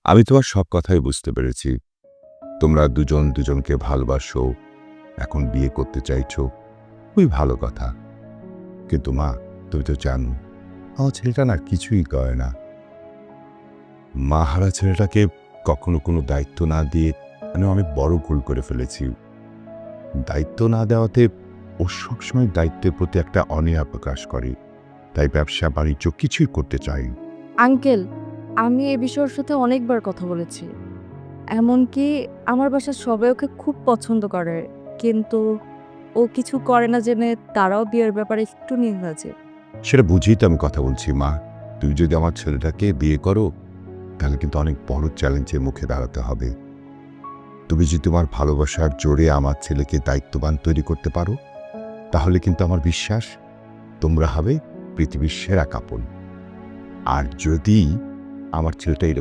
আমি তোমার সব কথাই বুঝতে পেরেছি। তোমরা দুজন দুজনকে ভালোবাসো, এখন বিয়ে করতে চাইছো, খুবই ভালো কথা। কিন্তু মা, তুমি তো জানো আমার ছেলেটা না কিছুই করে না। মা হারা ছেলেটাকে কখনো কোনো দায়িত্ব না দিয়ে আমি বড় ভুল করে ফেলেছি। দায়িত্ব না দেওয়াতে ও সবসময় দায়িত্বের প্রতি একটা অনীহা প্রকাশ করে, তাই ব্যবসা বাণিজ্য কিছুই করতে চাই। আঙ্কেল, আমি এ বিষয়ের সাথে অনেকবার কথা বলেছি। এমনকি আমার বাসার সবাই ওকে খুব পছন্দ করে। কিন্তু ও কিছু করে না জেনে তারাও বিয়ের ব্যাপারে একটু নির্লজ্জ। সেটা বুঝেই তো আমি কথা বলছি মা। তুমি যদি আমার ছেলেটাকে বিয়ে করো, তাহলে কিন্তু অনেক বড় চ্যালেঞ্জের মুখে দাঁড়াতে হবে। তুমি যদি তোমার ভালোবাসার জোরে আমার ছেলেকে দায়িত্ববান তৈরি করতে পারো, তাহলে কিন্তু আমার বিশ্বাস তোমরা হবে পৃথিবীর সেরা কাপড়। আর যদি আমার ছেলেটা